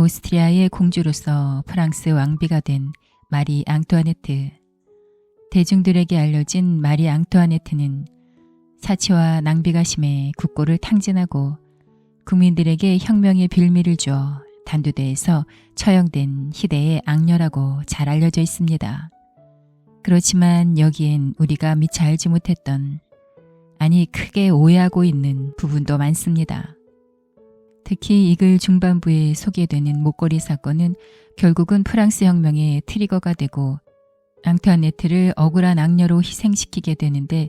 오스트리아의 공주로서 프랑스 왕비가 된 마리 앙투아네트. 대중들에게 알려진 마리 앙투아네트는 사치와 낭비가 심해 국고를 탕진하고 국민들에게 혁명의 빌미를 주어 단두대에서 처형된 희대의 악녀라고 잘 알려져 있습니다. 그렇지만 여기엔 우리가 미처 알지 못했던, 아니 크게 오해하고 있는 부분도 많습니다. 특히 이 글 중반부에 소개되는 목걸이 사건은 결국은 프랑스 혁명의 트리거가 되고 앙투아네트를 억울한 악녀로 희생시키게 되는데,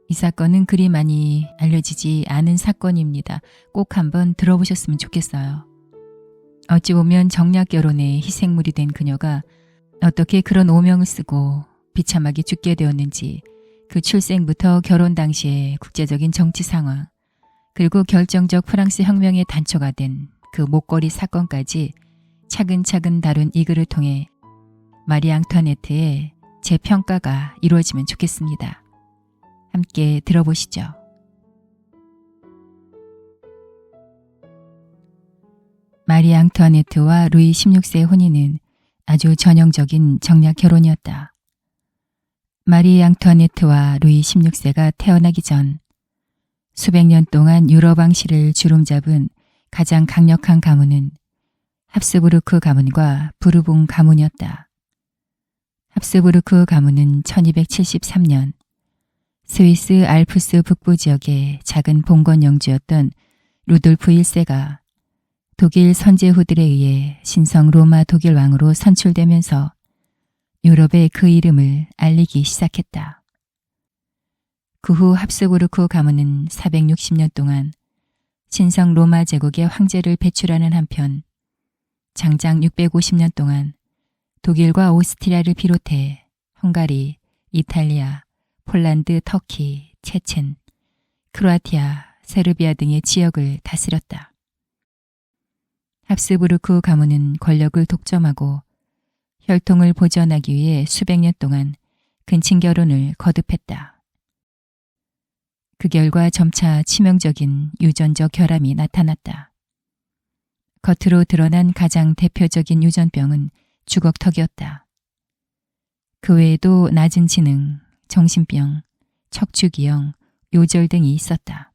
이 사건은 그리 많이 알려지지 않은 사건입니다. 꼭 한번 들어보셨으면 좋겠어요. 어찌 보면 정략 결혼의 희생물이 된 그녀가 어떻게 그런 오명을 쓰고 비참하게 죽게 되었는지, 그 출생부터 결혼 당시의 국제적인 정치 상황, 그리고 결정적 프랑스 혁명의 단초가 된 그 목걸이 사건까지 차근차근 다룬 이 글을 통해 마리 앙투아네트의 재평가가 이루어지면 좋겠습니다. 함께 들어보시죠. 마리 앙투아네트와 루이 16세의 혼인은 아주 전형적인 정략 결혼이었다. 마리 앙투아네트와 루이 16세가 태어나기 전 수백 년 동안 유럽 왕실을 주름잡은 가장 강력한 가문은 합스부르크 가문과 부르봉 가문이었다. 합스부르크 가문은 1273년 스위스 알프스 북부 지역의 작은 봉건 영주였던 루돌프 1세가 독일 선제후들에 의해 신성 로마 독일 왕으로 선출되면서 유럽에 그 이름을 알리기 시작했다. 그 후 합스부르크 가문은 460년 동안 신성 로마 제국의 황제를 배출하는 한편 장장 650년 동안 독일과 오스트리아를 비롯해 헝가리, 이탈리아, 폴란드, 터키, 체첸, 크로아티아, 세르비아 등의 지역을 다스렸다. 합스부르크 가문은 권력을 독점하고 혈통을 보존하기 위해 수백 년 동안 근친 결혼을 거듭했다. 그 결과 점차 치명적인 유전적 결함이 나타났다. 겉으로 드러난 가장 대표적인 유전병은 주걱턱이었다. 그 외에도 낮은 지능, 정신병, 척추기형, 요절 등이 있었다.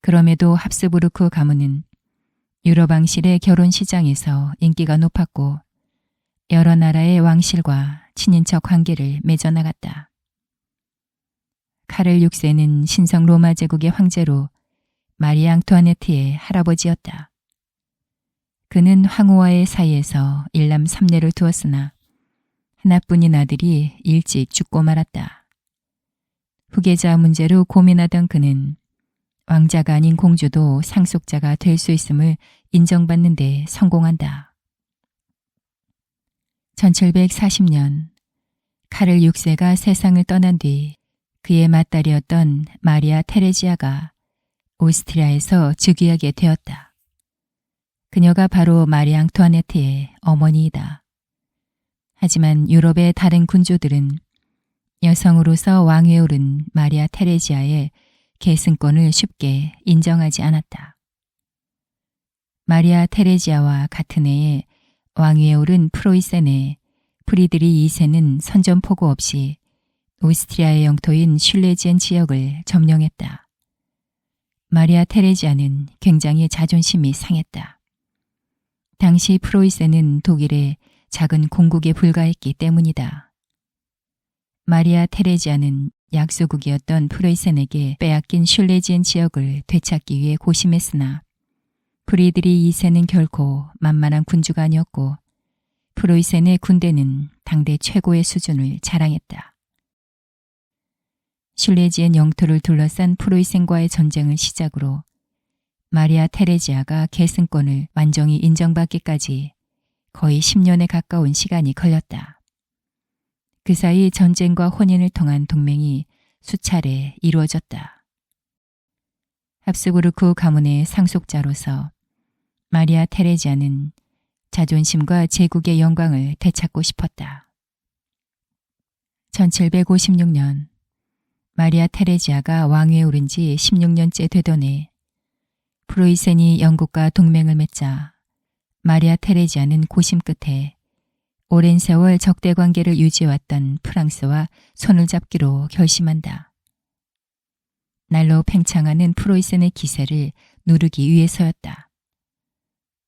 그럼에도 합스부르크 가문은 유럽 왕실의 결혼 시장에서 인기가 높았고 여러 나라의 왕실과 친인척 관계를 맺어나갔다. 카를 6세는 신성 로마 제국의 황제로 마리 앙투아네트의 할아버지였다. 그는 황후와의 사이에서 일남 3녀를 두었으나 하나뿐인 아들이 일찍 죽고 말았다. 후계자 문제로 고민하던 그는 왕자가 아닌 공주도 상속자가 될 수 있음을 인정받는 데 성공한다. 1740년 카를 6세가 세상을 떠난 뒤 그의 맏딸이었던 마리아 테레지아가 오스트리아에서 즉위하게 되었다. 그녀가 바로 마리 앙투아네트의 어머니이다. 하지만 유럽의 다른 군주들은 여성으로서 왕위에 오른 마리아 테레지아의 계승권을 쉽게 인정하지 않았다. 마리아 테레지아와 같은 해에 왕위에 오른 프로이센의 프리드리 2세는 선전포고 없이 오스트리아의 영토인 슐레지엔 지역을 점령했다. 마리아 테레지아는 굉장히 자존심이 상했다. 당시 프로이센은 독일의 작은 공국에 불과했기 때문이다. 마리아 테레지아는 약소국이었던 프로이센에게 빼앗긴 슐레지엔 지역을 되찾기 위해 고심했으나 프리드리 2세는 결코 만만한 군주가 아니었고 프로이센의 군대는 당대 최고의 수준을 자랑했다. 슐레지엔 영토를 둘러싼 프로이센과의 전쟁을 시작으로 마리아 테레지아가 계승권을 완전히 인정받기까지 거의 10년에 가까운 시간이 걸렸다. 그 사이 전쟁과 혼인을 통한 동맹이 수차례 이루어졌다. 합스부르크 가문의 상속자로서 마리아 테레지아는 자존심과 제국의 영광을 되찾고 싶었다. 1756년 마리아 테레지아가 왕위에 오른 지 16년째 되던 해 프로이센이 영국과 동맹을 맺자 마리아 테레지아는 고심 끝에 오랜 세월 적대 관계를 유지해왔던 프랑스와 손을 잡기로 결심한다. 날로 팽창하는 프로이센의 기세를 누르기 위해서였다.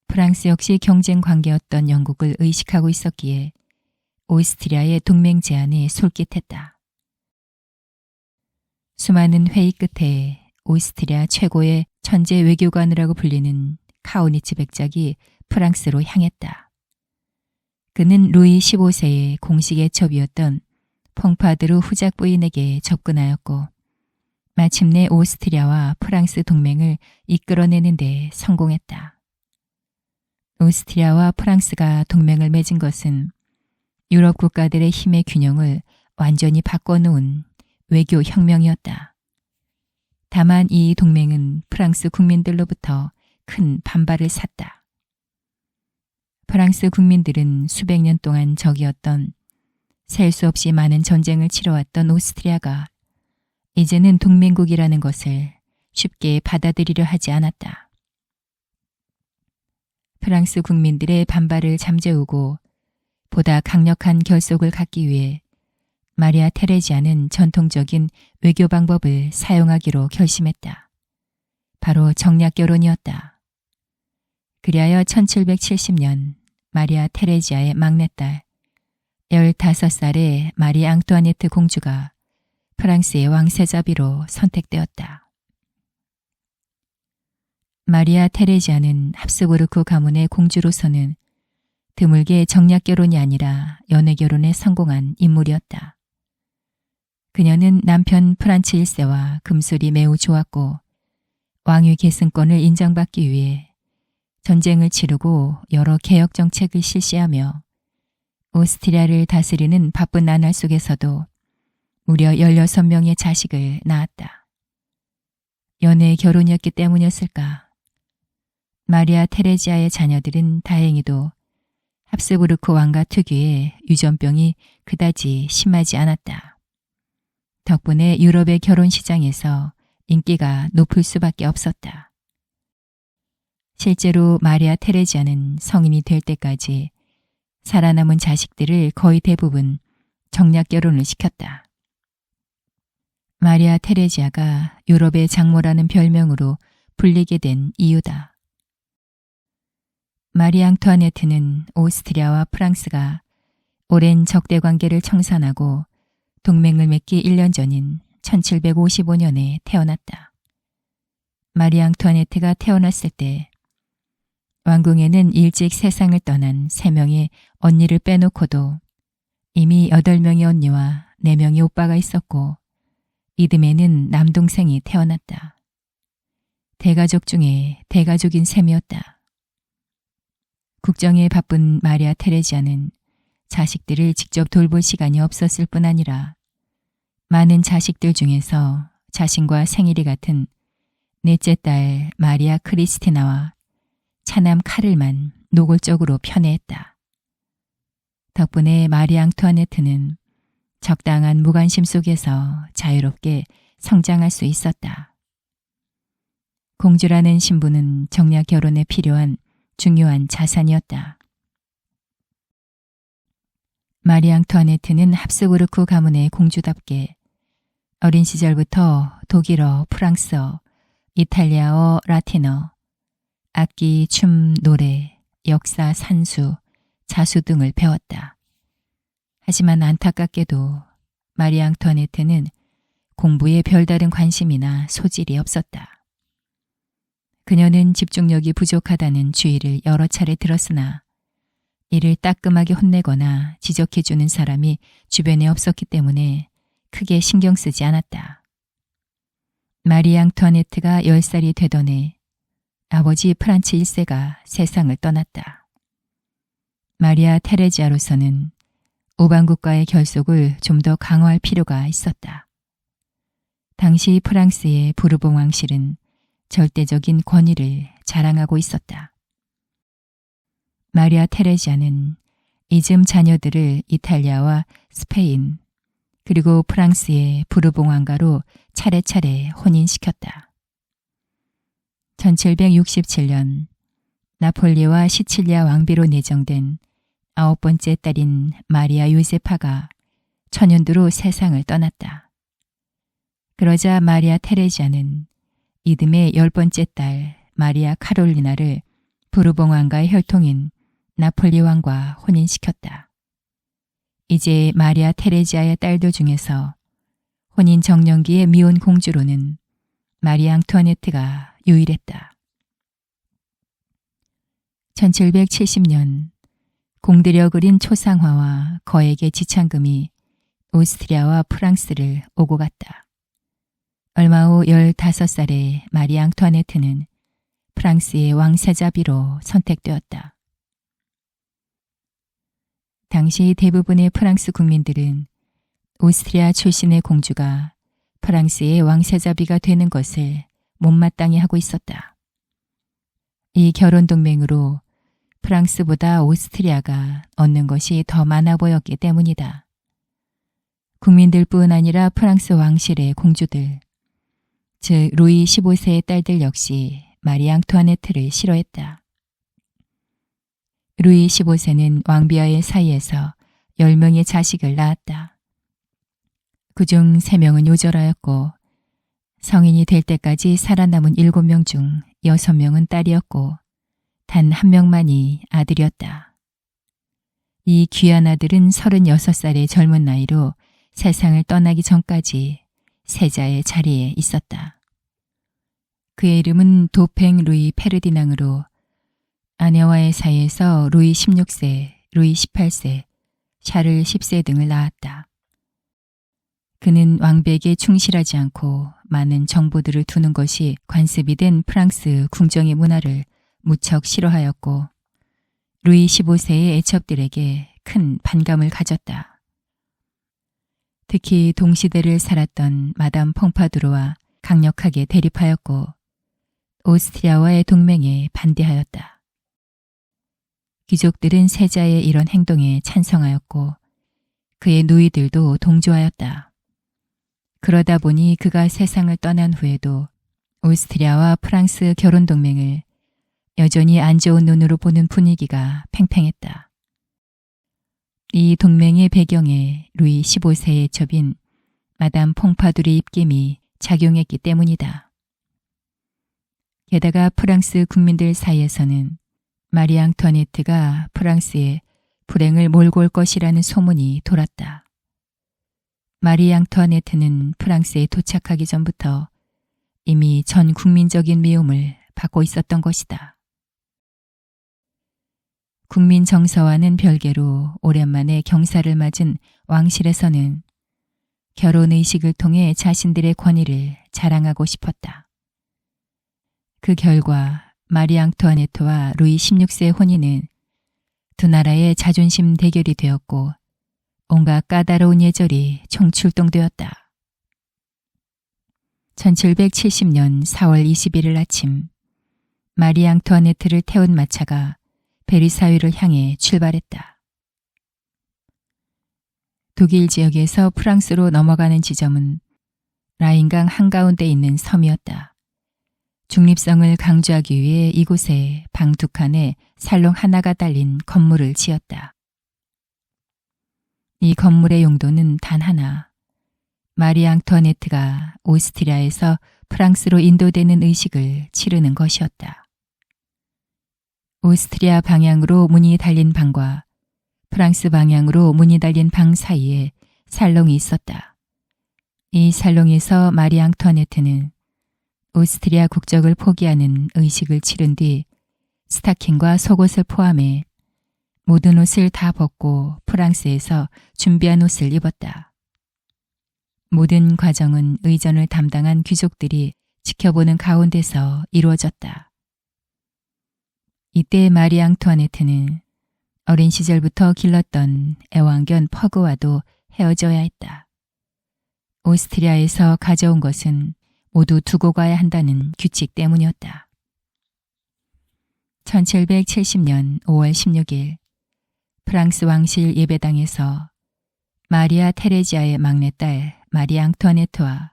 프랑스 역시 경쟁 관계였던 영국을 의식하고 있었기에 오스트리아의 동맹 제안에 솔깃했다. 수많은 회의 끝에 오스트리아 최고의 천재 외교관이라고 불리는 카우니츠 백작이 프랑스로 향했다. 그는 루이 15세의 공식 애첩이었던 퐁파드루 후작 부인에게 접근하였고 마침내 오스트리아와 프랑스 동맹을 이끌어내는 데 성공했다. 오스트리아와 프랑스가 동맹을 맺은 것은 유럽 국가들의 힘의 균형을 완전히 바꿔놓은 외교 혁명이었다. 다만 이 동맹은 프랑스 국민들로부터 큰 반발을 샀다. 프랑스 국민들은 수백 년 동안 적이었던 셀 수 없이 많은 전쟁을 치러왔던 오스트리아가 이제는 동맹국이라는 것을 쉽게 받아들이려 하지 않았다. 프랑스 국민들의 반발을 잠재우고 보다 강력한 결속을 갖기 위해 마리아 테레지아는 전통적인 외교 방법을 사용하기로 결심했다. 바로 정략 결혼이었다. 그리하여 1770년 마리아 테레지아의 막내딸 15살의 마리 앙투아네트 공주가 프랑스의 왕세자비로 선택되었다. 마리아 테레지아는 합스부르크 가문의 공주로서는 드물게 정략 결혼이 아니라 연애 결혼에 성공한 인물이었다. 그녀는 남편 프란츠 1세와 금술이 매우 좋았고 왕위 계승권을 인정받기 위해 전쟁을 치르고 여러 개혁 정책을 실시하며 오스트리아를 다스리는 바쁜 나날 속에서도 무려 16명의 자식을 낳았다. 연애 결혼이었기 때문이었을까? 마리아 테레지아의 자녀들은 다행히도 합스부르크 왕가 특유의 유전병이 그다지 심하지 않았다. 덕분에 유럽의 결혼 시장에서 인기가 높을 수밖에 없었다. 실제로 마리아 테레지아는 성인이 될 때까지 살아남은 자식들을 거의 대부분 정략 결혼을 시켰다. 마리아 테레지아가 유럽의 장모라는 별명으로 불리게 된 이유다. 마리 앙투아네트는 오스트리아와 프랑스가 오랜 적대 관계를 청산하고 동맹을 맺기 1년 전인 1755년에 태어났다. 마리 앙투아네트가 태어났을 때 왕궁에는 일찍 세상을 떠난 3명의 언니를 빼놓고도 이미 8명의 언니와 4명의 오빠가 있었고 이듬해는 남동생이 태어났다. 대가족 중에 대가족인 셈이었다. 국정에 바쁜 마리아 테레지아는 자식들을 직접 돌볼 시간이 없었을 뿐 아니라 많은 자식들 중에서 자신과 생일이 같은 넷째 딸 마리아 크리스티나와 차남 카를만 노골적으로 편애했다. 덕분에 마리 앙투아네트는 적당한 무관심 속에서 자유롭게 성장할 수 있었다. 공주라는 신분은 정략 결혼에 필요한 중요한 자산이었다. 마리 앙투아네트는 합스부르크 가문의 공주답게 어린 시절부터 독일어, 프랑스어, 이탈리아어, 라틴어, 악기, 춤, 노래, 역사, 산수, 자수 등을 배웠다. 하지만 안타깝게도 마리 앙투아네트는 공부에 별다른 관심이나 소질이 없었다. 그녀는 집중력이 부족하다는 주의를 여러 차례 들었으나 이를 따끔하게 혼내거나 지적해주는 사람이 주변에 없었기 때문에 크게 신경 쓰지 않았다. 마리 앙투아네트가 10살이 되던 해 아버지 프란츠 1세가 세상을 떠났다. 마리아 테레지아로서는 우방국과의 결속을 좀 더 강화할 필요가 있었다. 당시 프랑스의 부르봉 왕실은 절대적인 권위를 자랑하고 있었다. 마리아 테레지아는 이즘 자녀들을 이탈리아와 스페인 그리고 프랑스의 부르봉 왕가로 차례차례 혼인시켰다. 1767년 나폴리와 시칠리아 왕비로 내정된 9번째 딸인 마리아 요세파가 천연두로 세상을 떠났다. 그러자 마리아 테레지아는 이듬해 10번째 딸 마리아 카롤리나를 부르봉 왕가의 혈통인 나폴리 왕과 혼인시켰다. 이제 마리아 테레지아의 딸들 중에서 혼인 정년기의 미혼 공주로는 마리 앙투아네트가 유일했다. 1770년 공들여 그린 초상화와 거액의 지창금이 오스트리아와 프랑스를 오고 갔다. 얼마 후 15살의 마리 앙투아네트는 프랑스의 왕세자비로 선택되었다. 당시 대부분의 프랑스 국민들은 오스트리아 출신의 공주가 프랑스의 왕세자비가 되는 것을 못마땅히 하고 있었다. 이 결혼 동맹으로 프랑스보다 오스트리아가 얻는 것이 더 많아 보였기 때문이다. 국민들뿐 아니라 프랑스 왕실의 공주들, 즉 루이 15세의 딸들 역시 마리 앙투아네트를 싫어했다. 루이 15세는 왕비와의 사이에서 10명의 자식을 낳았다. 그중 3명은 요절하였고 성인이 될 때까지 살아남은 7명 중 6명은 딸이었고 단 1명만이 아들이었다. 이 귀한 아들은 36살의 젊은 나이로 세상을 떠나기 전까지 세자의 자리에 있었다. 그의 이름은 도팽 루이 페르디낭으로 아내와의 사이에서 루이 16세, 루이 18세, 샤를 10세 등을 낳았다. 그는 왕비에게 충실하지 않고 많은 정보들을 두는 것이 관습이 된 프랑스 궁정의 문화를 무척 싫어하였고 루이 15세의 애첩들에게 큰 반감을 가졌다. 특히 동시대를 살았던 마담 퐁파두르와 강력하게 대립하였고 오스트리아와의 동맹에 반대하였다. 귀족들은 세자의 이런 행동에 찬성하였고 그의 누이들도 동조하였다. 그러다 보니 그가 세상을 떠난 후에도 오스트리아와 프랑스 결혼 동맹을 여전히 안 좋은 눈으로 보는 분위기가 팽팽했다. 이 동맹의 배경에 루이 15세의 첩인 마담 퐁파두르의 입김이 작용했기 때문이다. 게다가 프랑스 국민들 사이에서는 마리 앙투아네트가 프랑스에 불행을 몰고 올 것이라는 소문이 돌았다. 마리 앙투아네트는 프랑스에 도착하기 전부터 이미 전 국민적인 미움을 받고 있었던 것이다. 국민 정서와는 별개로 오랜만에 경사를 맞은 왕실에서는 결혼의식을 통해 자신들의 권위를 자랑하고 싶었다. 그 결과 마리 앙투아네트와 루이 16세의 혼인은 두 나라의 자존심 대결이 되었고 온갖 까다로운 예절이 총출동되었다. 1770년 4월 21일 아침 마리 앙투아네트를 태운 마차가 베르사유를 향해 출발했다. 독일 지역에서 프랑스로 넘어가는 지점은 라인강 한가운데 있는 섬이었다. 중립성을 강조하기 위해 이곳에 방 2칸에 살롱 하나가 달린 건물을 지었다. 이 건물의 용도는 단 하나, 마리 앙투아네트가 오스트리아에서 프랑스로 인도되는 의식을 치르는 것이었다. 오스트리아 방향으로 문이 달린 방과 프랑스 방향으로 문이 달린 방 사이에 살롱이 있었다. 이 살롱에서 마리 앙투아네트는 오스트리아 국적을 포기하는 의식을 치른 뒤 스타킹과 속옷을 포함해 모든 옷을 다 벗고 프랑스에서 준비한 옷을 입었다. 모든 과정은 의전을 담당한 귀족들이 지켜보는 가운데서 이루어졌다. 이때 마리 앙투아네트는 어린 시절부터 길렀던 애완견 퍼그와도 헤어져야 했다. 오스트리아에서 가져온 것은 모두 두고 가야 한다는 규칙 때문이었다. 1770년 5월 16일 프랑스 왕실 예배당에서 마리아 테레지아의 막내딸 마리 앙투아네트와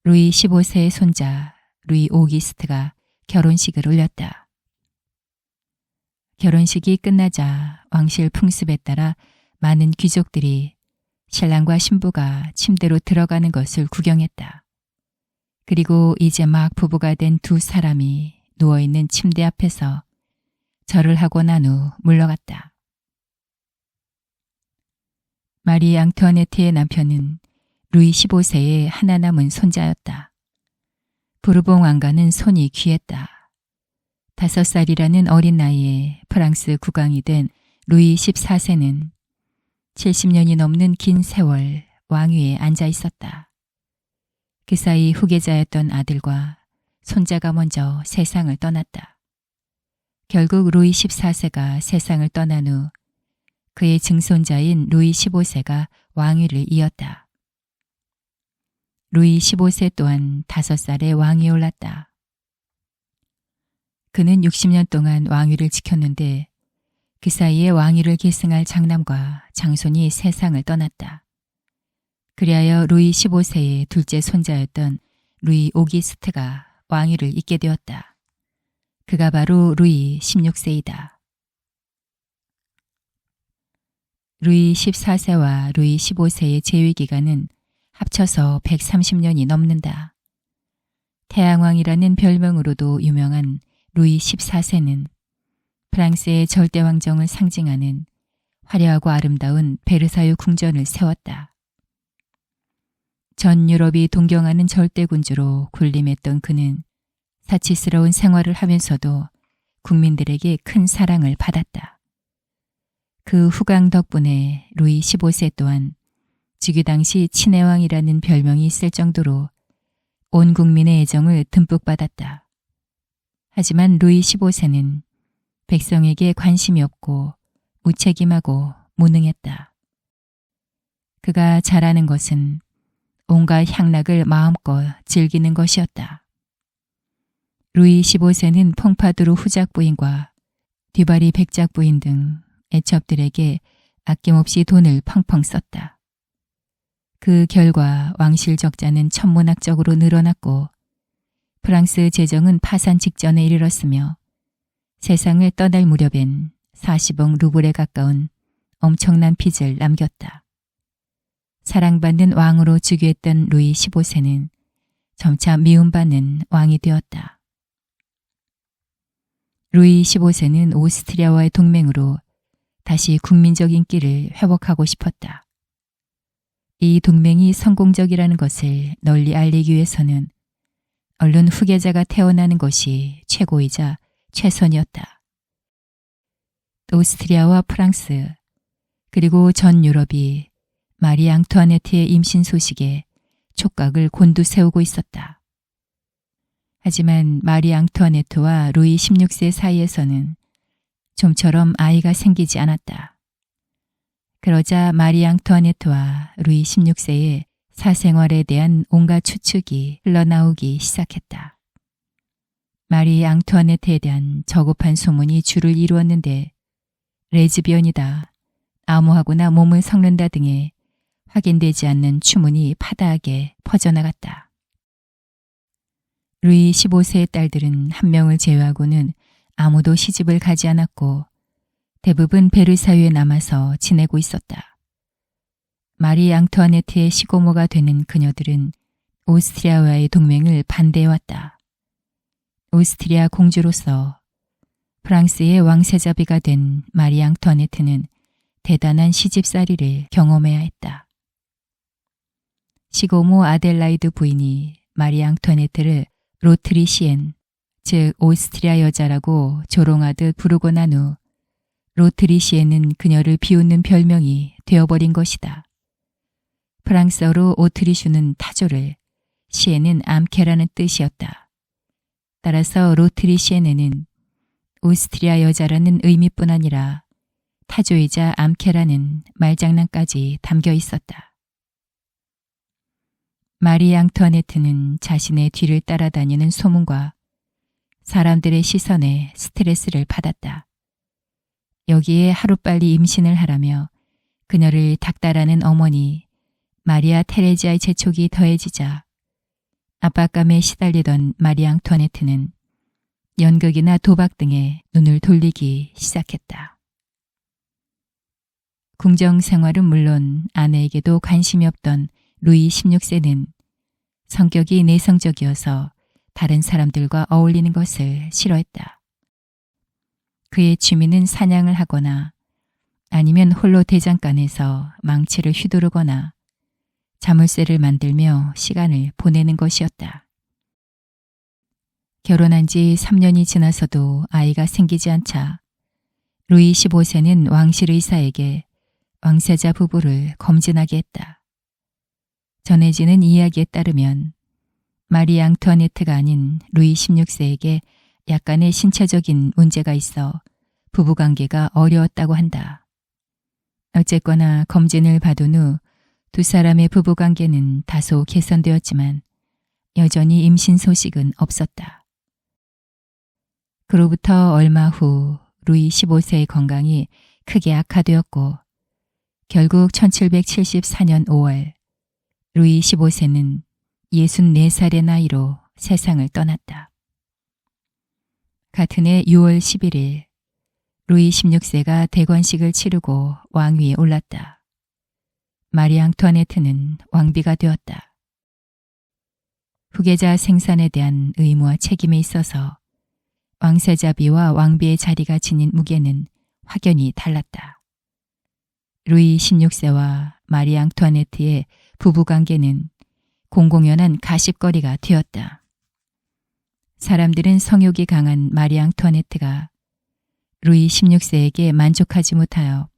루이 15세의 손자 루이 오기스트가 결혼식을 올렸다. 결혼식이 끝나자 왕실 풍습에 따라 많은 귀족들이 신랑과 신부가 침대로 들어가는 것을 구경했다. 그리고 이제 막 부부가 된 두 사람이 누워있는 침대 앞에서 절을 하고 난 후 물러갔다. 마리 앙투아네트의 남편은 루이 15세의 하나 남은 손자였다. 부르봉 왕가는 손이 귀했다. 5살이라는 어린 나이에 프랑스 국왕이 된 루이 14세는 70년이 넘는 긴 세월 왕위에 앉아 있었다. 그 사이 후계자였던 아들과 손자가 먼저 세상을 떠났다. 결국 루이 14세가 세상을 떠난 후 그의 증손자인 루이 15세가 왕위를 이었다. 루이 15세 또한 5살에 왕위에 올랐다. 그는 60년 동안 왕위를 지켰는데 그 사이에 왕위를 계승할 장남과 장손이 세상을 떠났다. 그리하여 루이 15세의 둘째 손자였던 루이 오기스트가 왕위를 잇게 되었다. 그가 바로 루이 16세이다. 루이 14세와 루이 15세의 재위기간은 합쳐서 130년이 넘는다. 태양왕이라는 별명으로도 유명한 루이 14세는 프랑스의 절대왕정을 상징하는 화려하고 아름다운 베르사유 궁전을 세웠다. 전 유럽이 동경하는 절대군주로 군림했던 그는 사치스러운 생활을 하면서도 국민들에게 큰 사랑을 받았다. 그 후광 덕분에 루이 15세 또한 즉위 당시 친애왕이라는 별명이 있을 정도로 온 국민의 애정을 듬뿍 받았다. 하지만 루이 15세는 백성에게 관심이 없고 무책임하고 무능했다. 그가 잘하는 것은 온갖 향락을 마음껏 즐기는 것이었다. 루이 15세는 퐁파두르 후작 부인과 듀바리 백작 부인 등 애첩들에게 아낌없이 돈을 펑펑 썼다. 그 결과 왕실 적자는 천문학적으로 늘어났고 프랑스 재정은 파산 직전에 이르렀으며 세상을 떠날 무렵엔 40억 루블에 가까운 엄청난 빚을 남겼다. 사랑받는 왕으로 즉위했던 루이 15세는 점차 미움받는 왕이 되었다. 루이 15세는 오스트리아와의 동맹으로 다시 국민적 인기를 회복하고 싶었다. 이 동맹이 성공적이라는 것을 널리 알리기 위해서는 얼른 후계자가 태어나는 것이 최고이자 최선이었다. 오스트리아와 프랑스 그리고 전 유럽이 마리 앙투아네트의 임신 소식에 촉각을 곤두세우고 있었다. 하지만 마리 앙투아네트와 루이 16세 사이에서는 좀처럼 아이가 생기지 않았다. 그러자 마리 앙투아네트와 루이 16세의 사생활에 대한 온갖 추측이 흘러나오기 시작했다. 마리 앙투아네트에 대한 저급한 소문이 줄을 이루었는데 레즈비언이다, 암호하거나 몸을 섞는다 등의 확인되지 않는 추문이 파다하게 퍼져나갔다. 루이 15세의 딸들은 한 명을 제외하고는 아무도 시집을 가지 않았고 대부분 베르사유에 남아서 지내고 있었다. 마리 앙투아네트의 시고모가 되는 그녀들은 오스트리아와의 동맹을 반대해왔다. 오스트리아 공주로서 프랑스의 왕세자비가 된 마리 앙투아네트는 대단한 시집살이를 경험해야 했다. 시고모 아델라이드 부인이 마리 앙투아네트를 로트리시엔, 즉 오스트리아 여자라고 조롱하듯 부르고 난 후 로트리시엔은 그녀를 비웃는 별명이 되어버린 것이다. 프랑스어로 오트리슈는 타조를, 시엔은 암캐라는 뜻이었다. 따라서 로트리시엔에는 오스트리아 여자라는 의미뿐 아니라 타조이자 암캐라는 말장난까지 담겨 있었다. 마리 앙투아네트는 자신의 뒤를 따라다니는 소문과 사람들의 시선에 스트레스를 받았다. 여기에 하루빨리 임신을 하라며 그녀를 닥달하는 어머니 마리아 테레지아의 재촉이 더해지자 압박감에 시달리던 마리 앙투아네트는 연극이나 도박 등에 눈을 돌리기 시작했다. 궁정 생활은 물론 아내에게도 관심이 없던 루이 16세는 성격이 내성적이어서 다른 사람들과 어울리는 것을 싫어했다. 그의 취미는 사냥을 하거나 아니면 홀로 대장간에서 망치를 휘두르거나 자물쇠를 만들며 시간을 보내는 것이었다. 결혼한 지 3년이 지나서도 아이가 생기지 않자 루이 15세는 왕실 의사에게 왕세자 부부를 검진하게 했다. 전해지는 이야기에 따르면 마리 앙투아네트가 아닌 루이 16세에게 약간의 신체적인 문제가 있어 부부관계가 어려웠다고 한다. 어쨌거나 검진을 받은 후 두 사람의 부부관계는 다소 개선되었지만 여전히 임신 소식은 없었다. 그로부터 얼마 후 루이 15세의 건강이 크게 악화되었고 결국 1774년 5월 루이 15세는 64살의 나이로 세상을 떠났다. 같은 해 6월 11일 루이 16세가 대관식을 치르고 왕위에 올랐다. 마리 앙투아네트는 왕비가 되었다. 후계자 생산에 대한 의무와 책임에 있어서 왕세자비와 왕비의 자리가 지닌 무게는 확연히 달랐다. 루이 16세와 마리 앙투아네트의 부부관계는 공공연한 가십거리가 되었다. 사람들은 성욕이 강한 마리 앙투아네트가 루이 16세에게 만족하지 못하여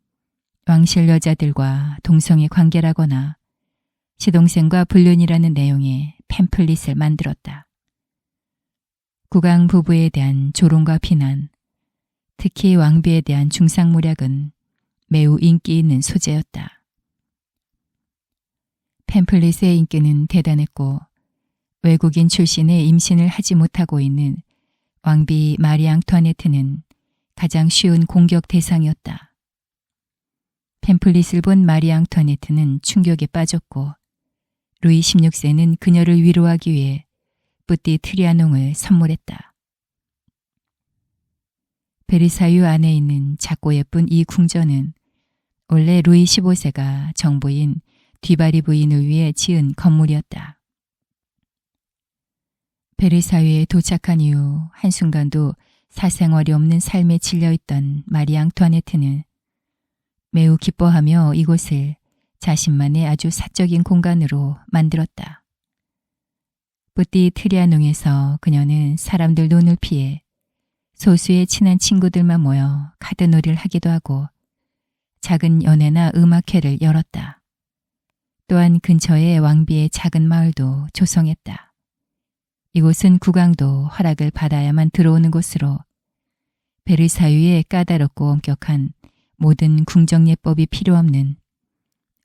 왕실 여자들과 동성애 관계라거나 시동생과 불륜이라는 내용의 팸플릿을 만들었다. 국왕 부부에 대한 조롱과 비난, 특히 왕비에 대한 중상모략은 매우 인기 있는 소재였다. 팸플릿의 인기는 대단했고 외국인 출신의 임신을 하지 못하고 있는 왕비 마리 앙투아네트는 가장 쉬운 공격 대상이었다. 팸플릿을 본 마리 앙투아네트는 충격에 빠졌고 루이 16세는 그녀를 위로하기 위해 뿌띠 트리아농을 선물했다. 베르사유 안에 있는 작고 예쁜 이 궁전은 원래 루이 15세가 정부인 뒤바리 부인을 위해 지은 건물이었다. 베르사유에 도착한 이후 한순간도 사생활이 없는 삶에 질려있던 마리 앙투아네트는 매우 기뻐하며 이곳을 자신만의 아주 사적인 공간으로 만들었다. 뿌띠 트리아농에서 그녀는 사람들 눈을 피해 소수의 친한 친구들만 모여 카드놀이를 하기도 하고 작은 연회나 음악회를 열었다. 또한 근처에 왕비의 작은 마을도 조성했다. 이곳은 국왕도 허락을 받아야만 들어오는 곳으로 베르사유의 까다롭고 엄격한 모든 궁정예법이 필요 없는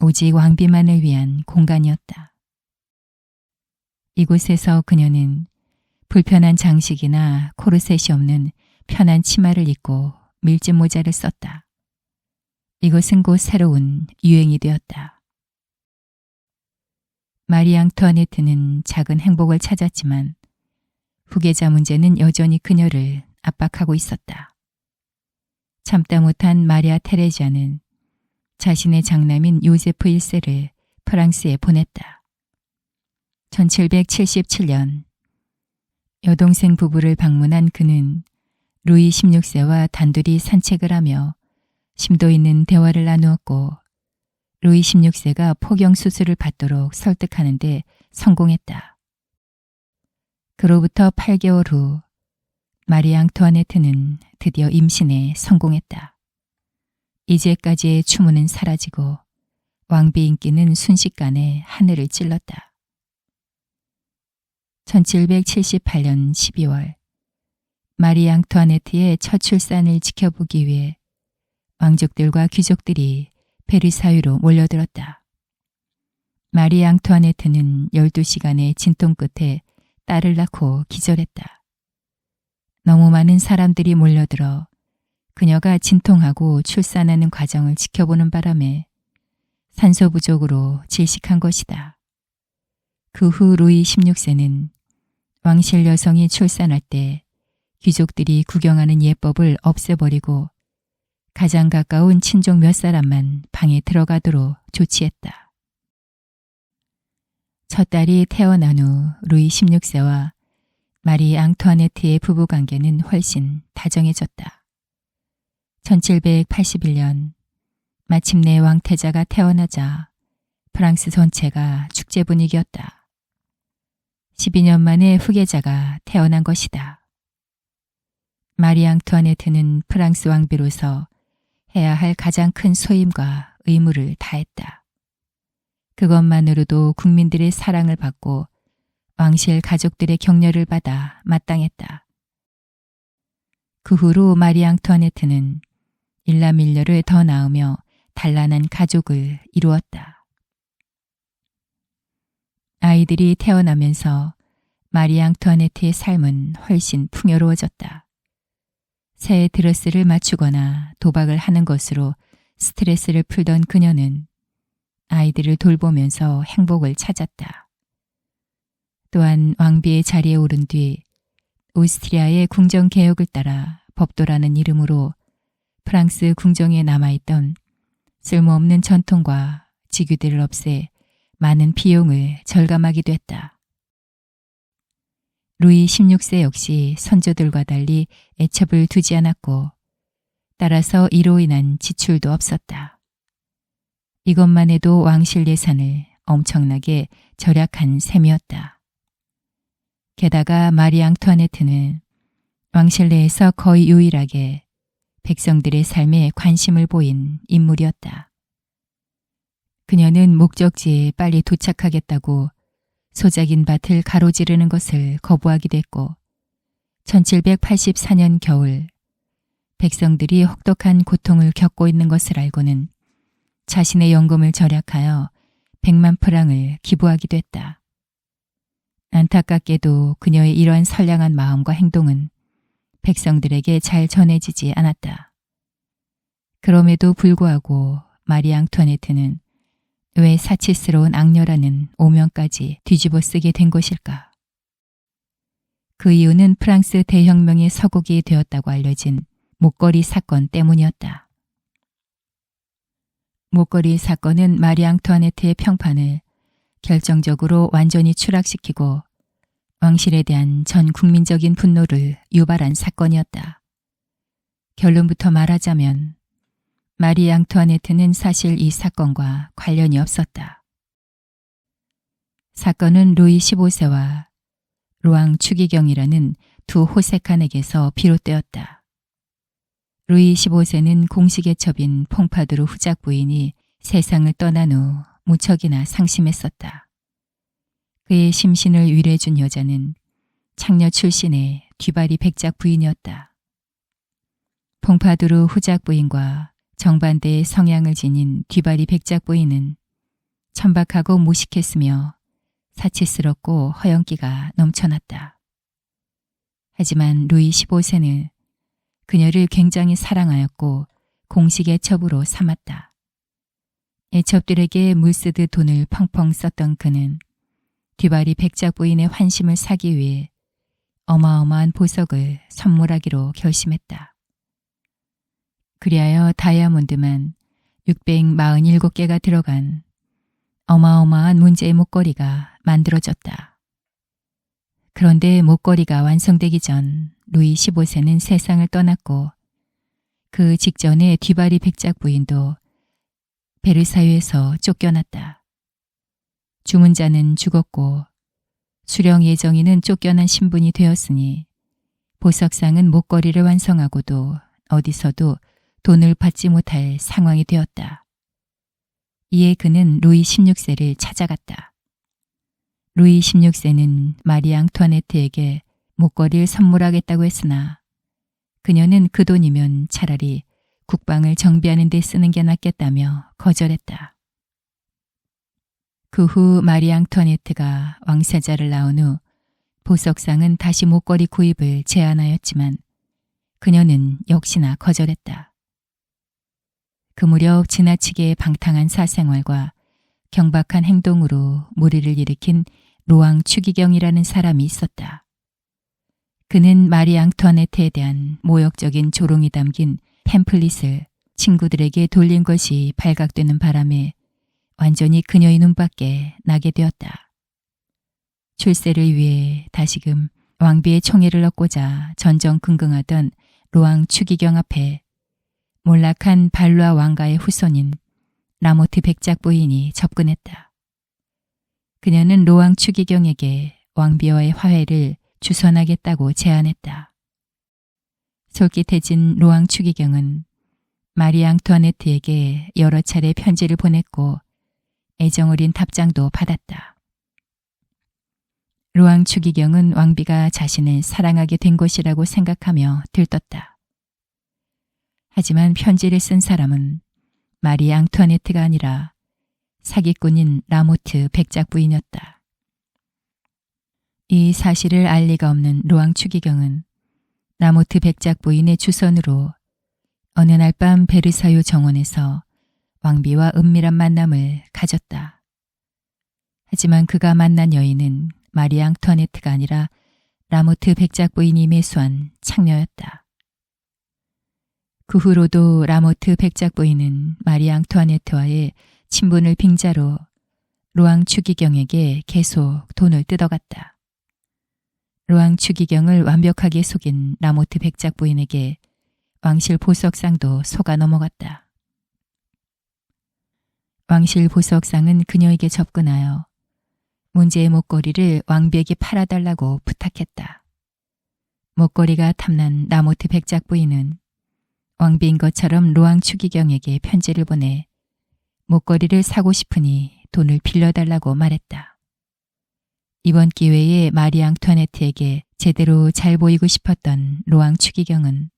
오직 왕비만을 위한 공간이었다. 이곳에서 그녀는 불편한 장식이나 코르셋이 없는 편한 치마를 입고 밀짚 모자를 썼다. 이것은 곧 새로운 유행이 되었다. 마리 앙투아네트는 작은 행복을 찾았지만 후계자 문제는 여전히 그녀를 압박하고 있었다. 참다 못한 마리아 테레자는 자신의 장남인 요세프 1세를 프랑스에 보냈다. 1777년 여동생 부부를 방문한 그는 루이 16세와 단둘이 산책을 하며 심도 있는 대화를 나누었고 루이 16세가 포경 수술을 받도록 설득하는 데 성공했다. 그로부터 8개월 후 마리 앙투아네트는 드디어 임신에 성공했다. 이제까지의 추문은 사라지고 왕비 인기는 순식간에 하늘을 찔렀다. 1778년 12월 마리 앙투아네트의 첫 출산을 지켜보기 위해 왕족들과 귀족들이 베르사유로 몰려들었다. 마리 앙투아네트는 12시간의 진통 끝에 딸을 낳고 기절했다. 너무 많은 사람들이 몰려들어 그녀가 진통하고 출산하는 과정을 지켜보는 바람에 산소 부족으로 질식한 것이다. 그 후 루이 16세는 왕실 여성이 출산할 때 귀족들이 구경하는 예법을 없애버리고 가장 가까운 친족 몇 사람만 방에 들어가도록 조치했다. 첫 딸이 태어난 후 루이 16세와 마리 앙투아네트의 부부관계는 훨씬 다정해졌다. 1781년 마침내 왕태자가 태어나자 프랑스 전체가 축제 분위기였다. 12년 만에 후계자가 태어난 것이다. 마리 앙투아네트는 프랑스 왕비로서 해야 할 가장 큰 소임과 의무를 다했다. 그것만으로도 국민들의 사랑을 받고 왕실 가족들의 격려를 받아 마땅했다. 그 후로 마리 앙투아네트는 일남일녀를 더 낳으며 단란한 가족을 이루었다. 아이들이 태어나면서 마리 앙투아네트의 삶은 훨씬 풍요로워졌다. 새 드레스를 맞추거나 도박을 하는 것으로 스트레스를 풀던 그녀는 아이들을 돌보면서 행복을 찾았다. 또한 왕비의 자리에 오른 뒤 오스트리아의 궁정개혁을 따라 법도라는 이름으로 프랑스 궁정에 남아있던 쓸모없는 전통과 직위들을 없애 많은 비용을 절감하기도 했다. 루이 16세 역시 선조들과 달리 애첩을 두지 않았고 따라서 이로 인한 지출도 없었다. 이것만 해도 왕실 예산을 엄청나게 절약한 셈이었다. 게다가 마리 앙투아네트는 왕실 내에서 거의 유일하게 백성들의 삶에 관심을 보인 인물이었다. 그녀는 목적지에 빨리 도착하겠다고 소작인 밭을 가로지르는 것을 거부하기도 했고 1784년 겨울 백성들이 혹독한 고통을 겪고 있는 것을 알고는 자신의 연금을 절약하여 100만 프랑을 기부하기도 했다. 안타깝게도 그녀의 이러한 선량한 마음과 행동은 백성들에게 잘 전해지지 않았다. 그럼에도 불구하고 마리 앙투아네트는 왜 사치스러운 악녀라는 오명까지 뒤집어 쓰게 된 것일까? 그 이유는 프랑스 대혁명의 서곡이 되었다고 알려진 목걸이 사건 때문이었다. 목걸이 사건은 마리 앙투아네트의 평판을 결정적으로 완전히 추락시키고 왕실에 대한 전 국민적인 분노를 유발한 사건이었다. 결론부터 말하자면 마리 앙투아네트는 사실 이 사건과 관련이 없었다. 사건은 루이 15세와 로앙 추기경이라는 두 호색한에게서 비롯되었다. 루이 15세는 공식애첩인 퐁파두르 후작 부인이 세상을 떠난 후 무척이나 상심했었다. 그의 심신을 위로해준 여자는 창녀 출신의 뒤바리 백작 부인이었다. 퐁파두르 후작 부인과 정반대의 성향을 지닌 뒤바리 백작 부인은 천박하고 무식했으며 사치스럽고 허영기가 넘쳐났다. 하지만 루이 15세는 그녀를 굉장히 사랑하였고 공식 애첩으로 삼았다. 애첩들에게 물쓰듯 돈을 펑펑 썼던 그는 뒤바리 백작 부인의 환심을 사기 위해 어마어마한 보석을 선물하기로 결심했다. 그리하여 다이아몬드만 647개가 들어간 어마어마한 문제의 목걸이가 만들어졌다. 그런데 목걸이가 완성되기 전 루이 15세는 세상을 떠났고 그 직전에 뒤바리 백작 부인도 베르사유에서 쫓겨났다. 주문자는 죽었고 수령 예정인은 쫓겨난 신분이 되었으니 보석상은 목걸이를 완성하고도 어디서도 돈을 받지 못할 상황이 되었다. 이에 그는 루이 16세를 찾아갔다. 루이 16세는 마리 앙투아네트에게 목걸이를 선물하겠다고 했으나 그녀는 그 돈이면 차라리 국방을 정비하는 데 쓰는 게 낫겠다며 거절했다. 그 후 마리 앙투아네트가 왕세자를 낳은 후 보석상은 다시 목걸이 구입을 제안하였지만 그녀는 역시나 거절했다. 그 무렵 지나치게 방탕한 사생활과 경박한 행동으로 무리를 일으킨 로앙 추기경이라는 사람이 있었다. 그는 마리 앙투아네트에 대한 모욕적인 조롱이 담긴 팸플릿을 친구들에게 돌린 것이 발각되는 바람에 완전히 그녀의 눈밖에 나게 되었다. 출세를 위해 다시금 왕비의 총애를 얻고자 전전긍긍하던 로앙 추기경 앞에 몰락한 발루아 왕가의 후손인 라모트 백작 부인이 접근했다. 그녀는 로앙 추기경에게 왕비와의 화해를 주선하겠다고 제안했다. 솔깃해진 로앙 추기경은 마리 앙투아네트에게 여러 차례 편지를 보냈고 애정어린 답장도 받았다. 로앙 추기경은 왕비가 자신을 사랑하게 된 것이라고 생각하며 들떴다. 하지만 편지를 쓴 사람은 마리 앙투아네트가 아니라 사기꾼인 라모트 백작 부인이었다. 이 사실을 알 리가 없는 로앙 추기경은 라모트 백작 부인의 주선으로 어느 날 밤 베르사유 정원에서 왕비와 은밀한 만남을 가졌다. 하지만 그가 만난 여인은 마리 앙투아네트가 아니라 라모트 백작 부인이 매수한 창녀였다. 그 후로도 라모트 백작 부인은 마리 앙투아네트와의 친분을 빙자로 로앙 추기경에게 계속 돈을 뜯어갔다. 로앙 추기경을 완벽하게 속인 라모트 백작 부인에게 왕실 보석상도 속아 넘어갔다. 왕실 보석상은 그녀에게 접근하여 문제의 목걸이를 왕비에게 팔아달라고 부탁했다. 목걸이가 탐난 라모트 백작 부인은 왕비인 것처럼 로앙 추기경에게 편지를 보내 목걸이를 사고 싶으니 돈을 빌려달라고 말했다. 이번 기회에 마리 앙투아네트에게 제대로 잘 보이고 싶었던 로앙 추기경은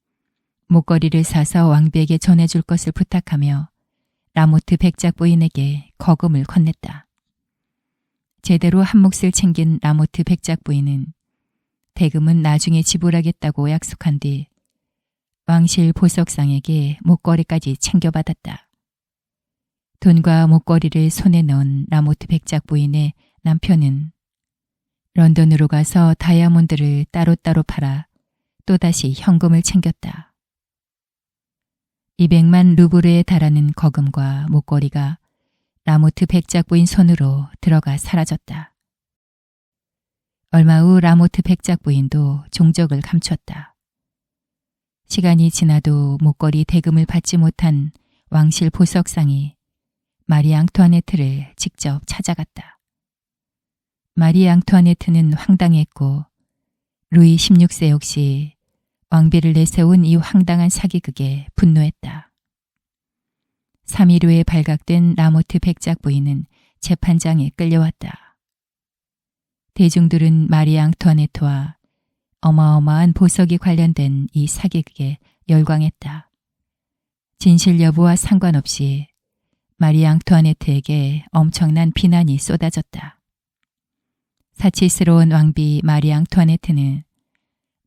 목걸이를 사서 왕비에게 전해줄 것을 부탁하며 라모트 백작 부인에게 거금을 건넸다. 제대로 한 몫을 챙긴 라모트 백작 부인은 대금은 나중에 지불하겠다고 약속한 뒤 왕실 보석상에게 목걸이까지 챙겨받았다. 돈과 목걸이를 손에 넣은 라모트 백작 부인의 남편은 런던으로 가서 다이아몬드를 따로따로 팔아 또다시 현금을 챙겼다. 200만 루브르에 달하는 거금과 목걸이가 라모트 백작 부인 손으로 들어가 사라졌다. 얼마 후 라모트 백작 부인도 종적을 감췄다. 시간이 지나도 목걸이 대금을 받지 못한 왕실 보석상이 마리 앙투아네트를 직접 찾아갔다. 마리 앙투아네트는 황당했고 루이 16세 역시 왕비를 내세운 이 황당한 사기극에 분노했다. 3일 후에 발각된 라모트 백작 부인은 재판장에 끌려왔다. 대중들은 마리 앙투아네트와 어마어마한 보석이 관련된 이 사기극에 열광했다. 진실 여부와 상관없이 마리 앙투아네트에게 엄청난 비난이 쏟아졌다. 사치스러운 왕비 마리 앙투아네트는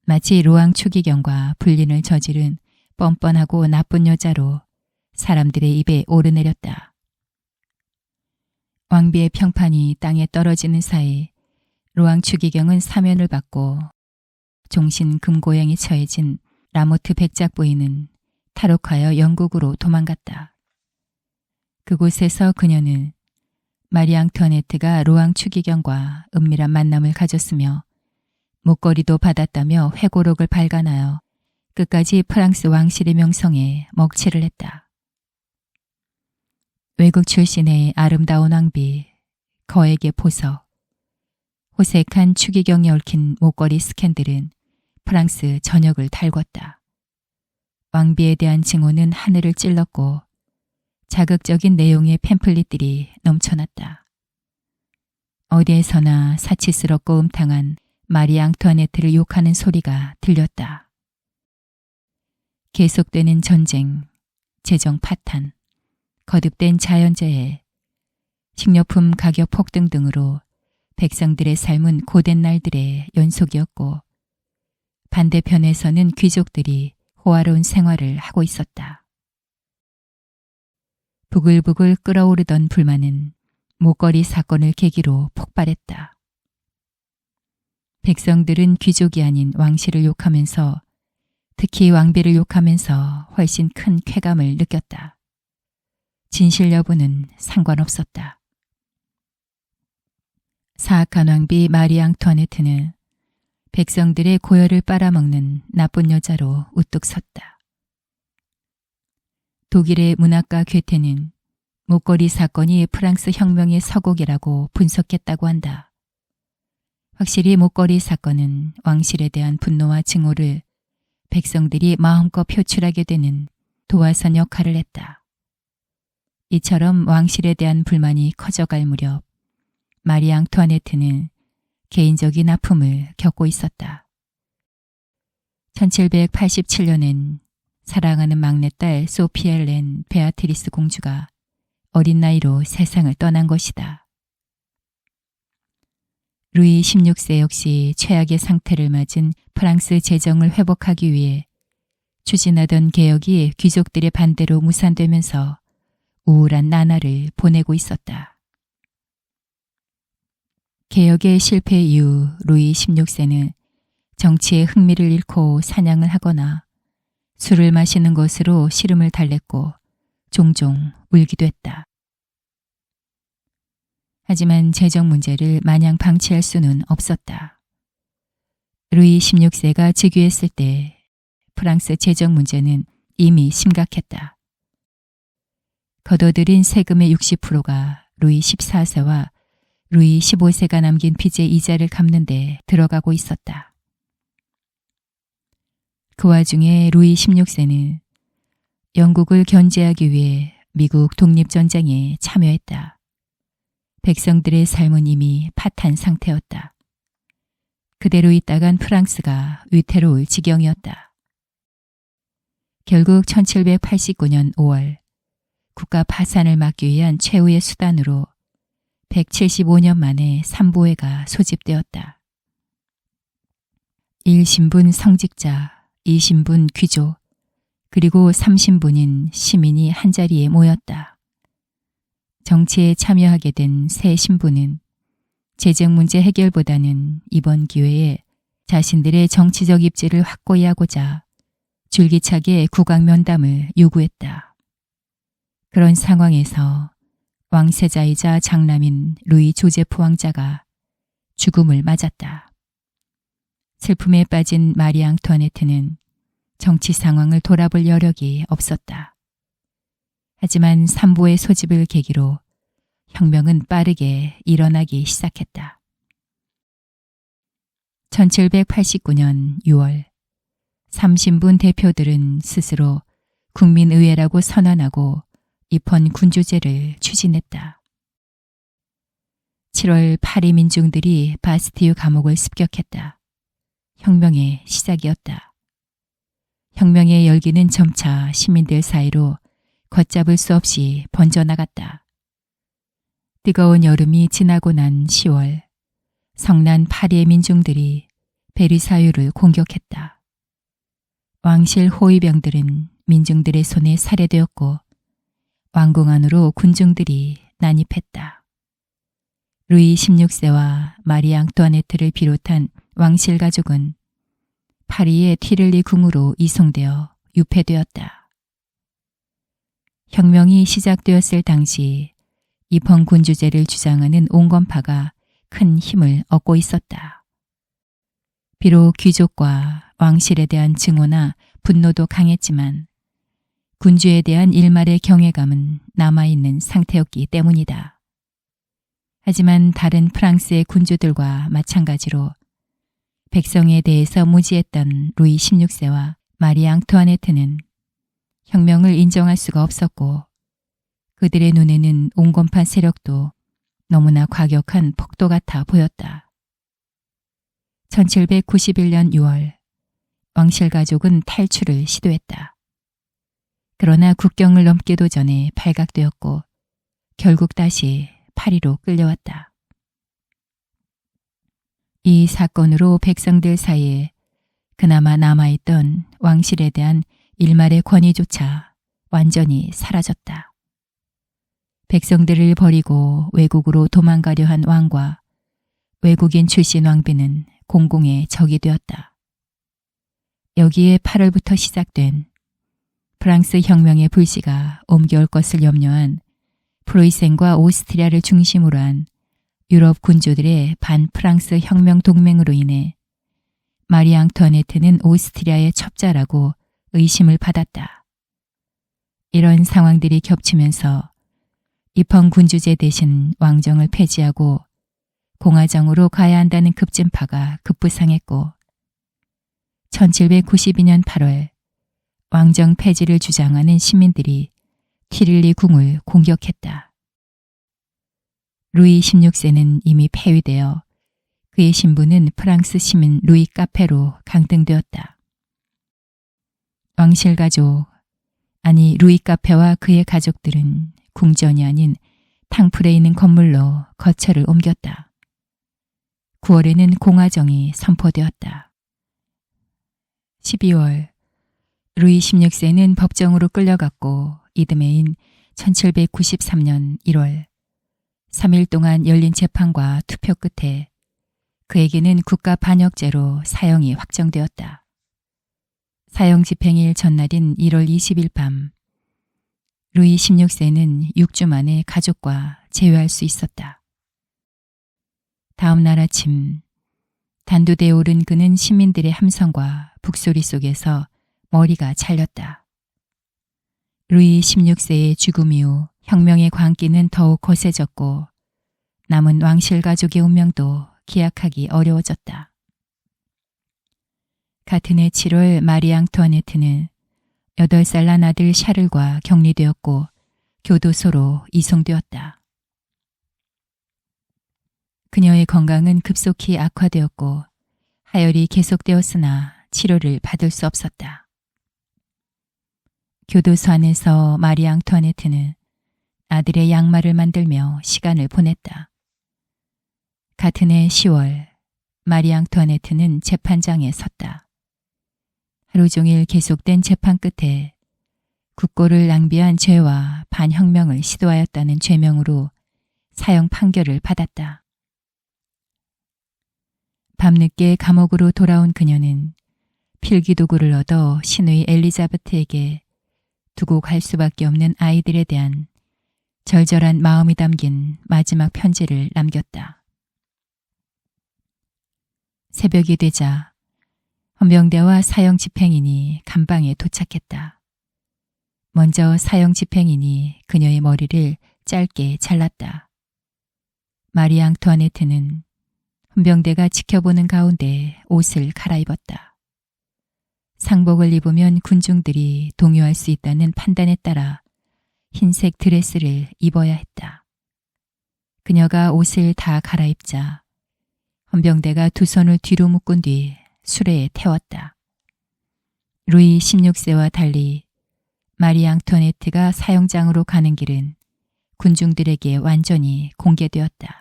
마치 로앙 추기경과 불륜을 저지른 뻔뻔하고 나쁜 여자로 사람들의 입에 오르내렸다. 왕비의 평판이 땅에 떨어지는 사이 로앙 추기경은 사면을 받고 종신 금고형에 처해진 라모트 백작 부인은 탈옥하여 영국으로 도망갔다. 그곳에서 그녀는 마리 앙투아네트가 로앙 추기경과 은밀한 만남을 가졌으며 목걸이도 받았다며 회고록을 발간하여 끝까지 프랑스 왕실의 명성에 먹칠을 했다. 외국 출신의 아름다운 왕비, 거액의 보석, 호색한 추기경이 얽힌 목걸이 스캔들은 프랑스 전역을 달궜다. 왕비에 대한 증오는 하늘을 찔렀고 자극적인 내용의 팸플릿들이 넘쳐났다. 어디에서나 사치스럽고 음탕한 마리 앙투아네트를 욕하는 소리가 들렸다. 계속되는 전쟁, 재정 파탄, 거듭된 자연재해, 식료품 가격 폭등 등으로 백성들의 삶은 고된 날들의 연속이었고 반대편에서는 귀족들이 호화로운 생활을 하고 있었다. 부글부글 끓어오르던 불만은 목걸이 사건을 계기로 폭발했다. 백성들은 귀족이 아닌 왕실을 욕하면서, 특히 왕비를 욕하면서 훨씬 큰 쾌감을 느꼈다. 진실 여부는 상관없었다. 사악한 왕비 마리 앙투아네트는 백성들의 고열을 빨아먹는 나쁜 여자로 우뚝 섰다. 독일의 문학가 괴테는 목걸이 사건이 프랑스 혁명의 서곡이라고 분석했다고 한다. 확실히 목걸이 사건은 왕실에 대한 분노와 증오를 백성들이 마음껏 표출하게 되는 도화선 역할을 했다. 이처럼 왕실에 대한 불만이 커져갈 무렵 마리 앙투아네트는 개인적인 아픔을 겪고 있었다. 1787년엔 사랑하는 막내딸 소피엘렌 베아트리스 공주가 어린 나이로 세상을 떠난 것이다. 루이 16세 역시 최악의 상태를 맞은 프랑스 재정을 회복하기 위해 추진하던 개혁이 귀족들의 반대로 무산되면서 우울한 나날을 보내고 있었다. 개혁의 실패 이후 루이 16세는 정치에 흥미를 잃고 사냥을 하거나 술을 마시는 것으로 시름을 달랬고 종종 울기도 했다. 하지만 재정 문제를 마냥 방치할 수는 없었다. 루이 16세가 즉위했을 때 프랑스 재정 문제는 이미 심각했다. 거둬들인 세금의 60%가 루이 14세와 루이 15세가 남긴 빚의 이자를 갚는 데 들어가고 있었다. 그 와중에 루이 16세는 영국을 견제하기 위해 미국 독립전쟁에 참여했다. 백성들의 삶은 이미 파탄 상태였다. 그대로 있다간 프랑스가 위태로울 지경이었다. 결국 1789년 5월 국가 파산을 막기 위한 최후의 수단으로 175년 만에 삼보회가 소집되었다. 1신분 성직자, 2신분 귀족, 그리고 3신분인 시민이 한자리에 모였다. 정치에 참여하게 된 새 신부는 재정 문제 해결보다는 이번 기회에 자신들의 정치적 입지를 확고히 하고자 줄기차게 국왕 면담을 요구했다. 그런 상황에서 왕세자이자 장남인 루이 조제프 왕자가 죽음을 맞았다. 슬픔에 빠진 마리 앙투아네트는 정치 상황을 돌아볼 여력이 없었다. 하지만 삼보의 소집을 계기로 혁명은 빠르게 일어나기 시작했다. 1789년 6월 3신분 대표들은 스스로 국민의회라고 선언하고 입헌 군주제를 추진했다. 7월 파리 민중들이 바스티유 감옥을 습격했다. 혁명의 시작이었다. 혁명의 열기는 점차 시민들 사이로 걷잡을 수 없이 번져나갔다. 뜨거운 여름이 지나고 난 10월, 성난 파리의 민중들이 베르사유를 공격했다. 왕실 호위병들은 민중들의 손에 살해되었고 왕궁 안으로 군중들이 난입했다. 루이 16세와 마리 앙투아네트를 비롯한 왕실 가족은 파리의 티를리 궁으로 이송되어 유폐되었다. 혁명이 시작되었을 당시 입헌 군주제를 주장하는 온건파가 큰 힘을 얻고 있었다. 비록 귀족과 왕실에 대한 증오나 분노도 강했지만 군주에 대한 일말의 경외감은 남아있는 상태였기 때문이다. 하지만 다른 프랑스의 군주들과 마찬가지로 백성에 대해서 무지했던 루이 16세와 마리 앙투아네트는 혁명을 인정할 수가 없었고 그들의 눈에는 온건파 세력도 너무나 과격한 폭도 같아 보였다. 1791년 6월 왕실 가족은 탈출을 시도했다. 그러나 국경을 넘기도 전에 발각되었고 결국 다시 파리로 끌려왔다. 이 사건으로 백성들 사이에 그나마 남아있던 왕실에 대한 일말의 권위조차 완전히 사라졌다. 백성들을 버리고 외국으로 도망가려 한 왕과 외국인 출신 왕비는 공공의 적이 되었다. 여기에 8월부터 시작된 프랑스 혁명의 불씨가 옮겨올 것을 염려한 프로이센과 오스트리아를 중심으로 한 유럽 군주들의 반프랑스 혁명 동맹으로 인해 마리 앙투아네트는 오스트리아의 첩자라고 의심을 받았다. 이런 상황들이 겹치면서 입헌 군주제 대신 왕정을 폐지하고 공화정으로 가야 한다는 급진파가 급부상했고 1792년 8월 왕정 폐지를 주장하는 시민들이 티릴리 궁을 공격했다. 루이 16세는 이미 폐위되어 그의 신부는 프랑스 시민 루이 카페로 강등되었다. 왕실 가족, 아니 루이 카페와 그의 가족들은 궁전이 아닌 탕풀에 있는 건물로 거처를 옮겼다. 9월에는 공화정이 선포되었다. 12월, 루이 16세는 법정으로 끌려갔고 이듬해인 1793년 1월 3일 동안 열린 재판과 투표 끝에 그에게는 국가 반역죄로 사형이 확정되었다. 사형 집행일 전날인 1월 20일 밤, 루이 16세는 6주 만에 가족과 재회할 수 있었다. 다음 날 아침, 단두대에 오른 그는 시민들의 함성과 북소리 속에서 머리가 잘렸다. 루이 16세의 죽음 이후 혁명의 광기는 더욱 거세졌고 남은 왕실 가족의 운명도 기약하기 어려워졌다. 같은 해 7월 마리 앙투아네트는 8살 난 아들 샤를과 격리되었고 교도소로 이송되었다. 그녀의 건강은 급속히 악화되었고 하혈이 계속되었으나 치료를 받을 수 없었다. 교도소 안에서 마리 앙투아네트는 아들의 양말을 만들며 시간을 보냈다. 같은 해 10월 마리 앙투아네트는 재판장에 섰다. 하루 종일 계속된 재판 끝에 국고를 낭비한 죄와 반혁명을 시도하였다는 죄명으로 사형 판결을 받았다. 밤늦게 감옥으로 돌아온 그녀는 필기도구를 얻어 신의 엘리자베트에게 두고 갈 수밖에 없는 아이들에 대한 절절한 마음이 담긴 마지막 편지를 남겼다. 새벽이 되자 헌병대와 사형 집행인이 감방에 도착했다. 먼저 사형 집행인이 그녀의 머리를 짧게 잘랐다. 마리 앙투아네트는 헌병대가 지켜보는 가운데 옷을 갈아입었다. 상복을 입으면 군중들이 동요할 수 있다는 판단에 따라 흰색 드레스를 입어야 했다. 그녀가 옷을 다 갈아입자 헌병대가 두 손을 뒤로 묶은 뒤 수레에 태웠다. 루이 16세와 달리 마리 앙투아네트가 사형장으로 가는 길은 군중들에게 완전히 공개되었다.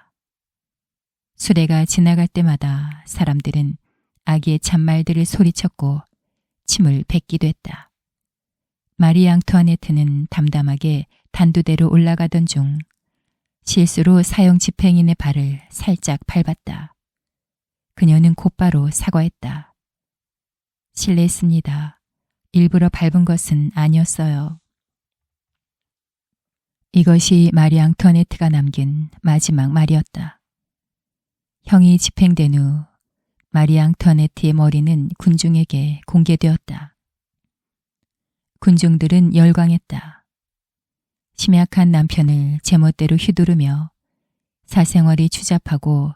수레가 지나갈 때마다 사람들은 아기의 잔말들을 소리쳤고 침을 뱉기도 했다. 마리 앙투아네트는 담담하게 단두대로 올라가던 중 실수로 사형 집행인의 발을 살짝 밟았다. 그녀는 곧바로 사과했다. 실례했습니다. 일부러 밟은 것은 아니었어요. 이것이 마리 앙투아네트가 남긴 마지막 말이었다. 형이 집행된 후 마리 앙투아네트의 머리는 군중에게 공개되었다. 군중들은 열광했다. 심약한 남편을 제멋대로 휘두르며 사생활이 추잡하고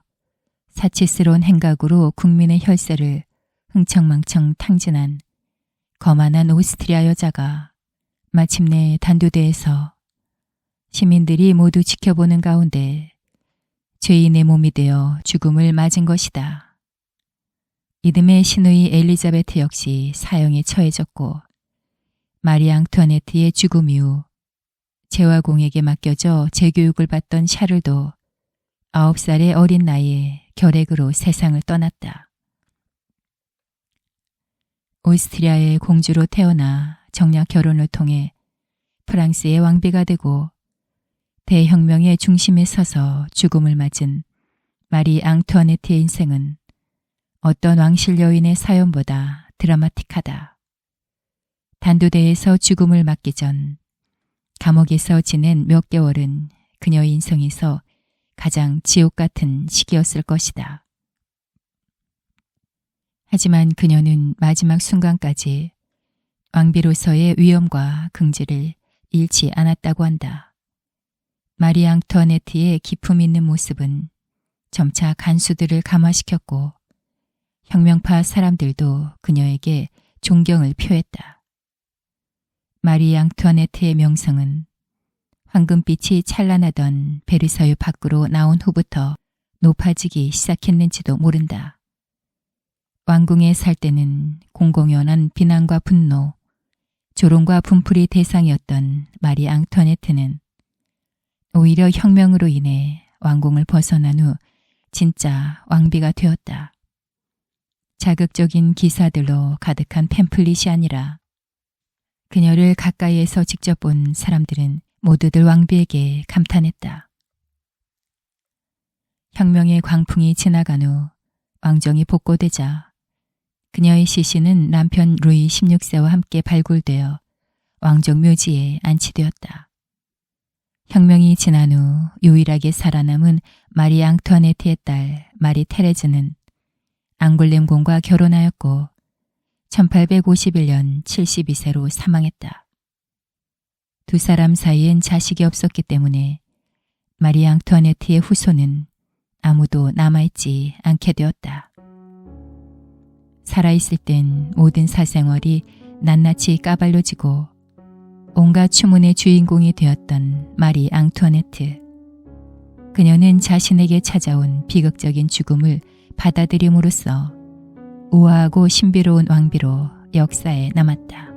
사치스러운 행각으로 국민의 혈세를 흥청망청 탕진한 거만한 오스트리아 여자가 마침내 단두대에서 시민들이 모두 지켜보는 가운데 죄인의 몸이 되어 죽음을 맞은 것이다. 이듬해 신의 엘리자베트 역시 사형에 처해졌고 마리 앙투아네트의 죽음 이후 재화공에게 맡겨져 재교육을 받던 샤를도 9살의 어린 나이에 결핵으로 세상을 떠났다. 오스트리아의 공주로 태어나 정략 결혼을 통해 프랑스의 왕비가 되고 대혁명의 중심에 서서 죽음을 맞은 마리 앙투아네트의 인생은 어떤 왕실 여인의 사연보다 드라마틱하다. 단도대에서 죽음을 맞기 전 감옥에서 지낸 몇 개월은 그녀의 인생에서 가장 지옥 같은 시기였을 것이다. 하지만 그녀는 마지막 순간까지 왕비로서의 위엄과 긍지를 잃지 않았다고 한다. 마리 앙투아네트의 기품 있는 모습은 점차 간수들을 감화시켰고 혁명파 사람들도 그녀에게 존경을 표했다. 마리 앙투아네트의 명성은 황금빛이 찬란하던 베르사유 밖으로 나온 후부터 높아지기 시작했는지도 모른다. 왕궁에 살 때는 공공연한 비난과 분노, 조롱과 분풀이 대상이었던 마리 앙투아네트는 오히려 혁명으로 인해 왕궁을 벗어난 후 진짜 왕비가 되었다. 자극적인 기사들로 가득한 팸플릿이 아니라 그녀를 가까이에서 직접 본 사람들은 모두들 왕비에게 감탄했다. 혁명의 광풍이 지나간 후 왕정이 복고되자 그녀의 시신은 남편 루이 16세와 함께 발굴되어 왕정 묘지에 안치되었다. 혁명이 지난 후 유일하게 살아남은 마리 앙투아네트의 딸 마리 테레즈는 앙굴렘 공과 결혼하였고 1851년 72세로 사망했다. 두 사람 사이엔 자식이 없었기 때문에 마리 앙투아네트의 후손은 아무도 남아있지 않게 되었다. 살아있을 땐 모든 사생활이 낱낱이 까발려지고 온갖 추문의 주인공이 되었던 마리 앙투아네트. 그녀는 자신에게 찾아온 비극적인 죽음을 받아들임으로써 우아하고 신비로운 왕비로 역사에 남았다.